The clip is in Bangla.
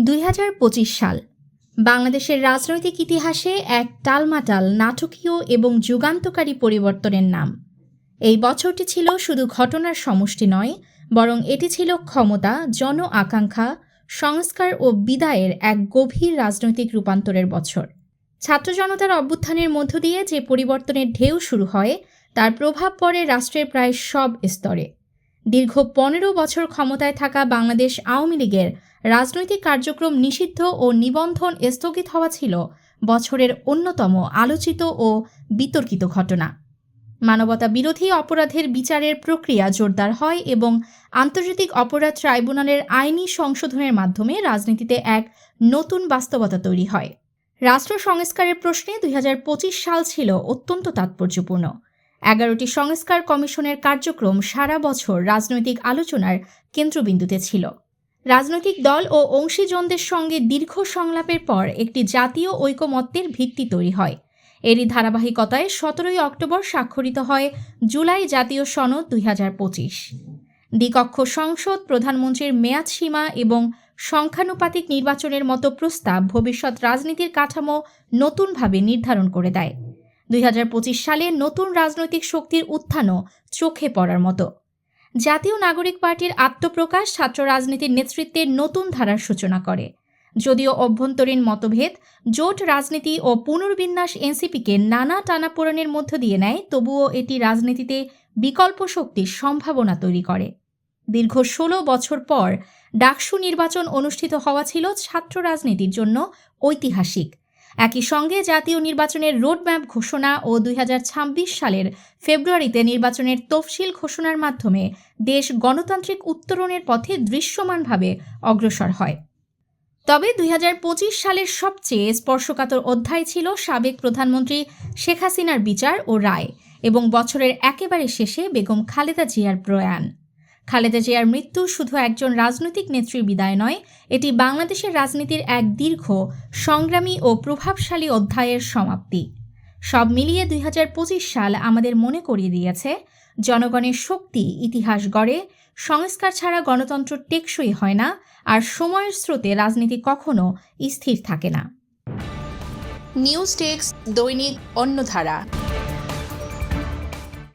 2025 সাল বাংলাদেশের রাজনৈতিক ইতিহাসে এক টালমাটাল নাটকীয় এবং যুগান্তকারী পরিবর্তনের নাম। এই বছরটি ছিল শুধু ঘটনার সমষ্টি নয়, বরং এটি ছিল ক্ষমতা, জন আকাঙ্ক্ষা, সংস্কার ও বিদায়ের এক গভীর রাজনৈতিক রূপান্তরের বছর। ছাত্র জনতার অভ্যুত্থানের মধ্য দিয়ে যে পরিবর্তনের ঢেউ শুরু হয়, তার প্রভাব পড়ে রাষ্ট্রের প্রায় সব স্তরে। দীর্ঘ 15 বছর ক্ষমতায় থাকা বাংলাদেশ আওয়ামী লীগের রাজনৈতিক কার্যক্রম নিষিদ্ধ ও নিবন্ধন স্থগিত হওয়া ছিল বছরের অন্যতম আলোচিত ও বিতর্কিত ঘটনা। মানবতা বিরোধী অপরাধের বিচারের প্রক্রিয়া জোরদার হয় এবং আন্তর্জাতিক অপরাধ ট্রাইব্যুনালের আইনি সংশোধনের মাধ্যমে রাজনীতিতে এক নতুন বাস্তবতা তৈরি হয়। রাষ্ট্র সংস্কারের প্রশ্নে 2025 সাল ছিল অত্যন্ত তাৎপর্যপূর্ণ। 11টি সংস্কার কমিশনের কার্যক্রম সারা বছর রাজনৈতিক আলোচনার কেন্দ্রবিন্দুতে ছিল। রাজনৈতিক দল ও অংশীজনদের সঙ্গে দীর্ঘ সংলাপের পর একটি জাতীয় ঐকমত্যের ভিত্তি তৈরি হয়। এরই ধারাবাহিকতায় 17 অক্টোবর স্বাক্ষরিত হয় জুলাই জাতীয় সনদ 2025। দ্বিকক্ষ সংসদ, প্রধানমন্ত্রীর মেয়াদ সীমা এবং সংখ্যানুপাতিক নির্বাচনের মতো প্রস্তাব ভবিষ্যৎ রাজনীতির কাঠামো নতুনভাবে নির্ধারণ করে দেয়। 2025 সালে নতুন রাজনৈতিক শক্তির উত্থানও চোখে পড়ার মতো। জাতীয় নাগরিক পার্টির আত্মপ্রকাশ ছাত্র রাজনীতির নেতৃত্বের নতুন ধারার সূচনা করে। যদিও অভ্যন্তরীণ মতভেদ, জোট রাজনীতি ও পুনর্বিন্যাস এনসিপিকে নানা টানাপোড়েনের মধ্য দিয়ে নেয়, তবুও এটি রাজনীতিতে বিকল্প শক্তির সম্ভাবনা তৈরি করে। দীর্ঘ 16 বছর পর ডাকসু নির্বাচন অনুষ্ঠিত হওয়া ছিল ছাত্র রাজনীতির জন্য ঐতিহাসিক। একই সঙ্গে জাতীয় নির্বাচনের রোডম্যাপ ঘোষণা ও 2026 সালের ফেব্রুয়ারিতে নির্বাচনের তফসিল ঘোষণার মাধ্যমে দেশ গণতান্ত্রিক উত্তরণের পথে দৃশ্যমানভাবে অগ্রসর হয়। তবে 2025 সালের সবচেয়ে স্পর্শকাতর অধ্যায় ছিল সাবেক প্রধানমন্ত্রী শেখ হাসিনার বিচার ও রায় এবং বছরের একেবারে শেষে বেগম খালেদা জিয়ার প্রয়াণ। খালেদা জিয়ার মৃত্যু শুধু একজন রাজনৈতিক নেত্রীর বিদায় নয়, এটি বাংলাদেশের রাজনীতির এক দীর্ঘ, সংগ্রামী ও প্রভাবশালী অধ্যায়ের সমাপ্তি। সব মিলিয়ে 2025 সাল আমাদের মনে করিয়ে দিয়েছে, জনগণের শক্তি ইতিহাস গড়ে, সংস্কার ছাড়া গণতন্ত্র টেকসই হয় না, আর সময়ের স্রোতে রাজনীতি কখনো স্থির থাকে না। নিউজ ডেস্ক, দৈনিক অন্যধারা।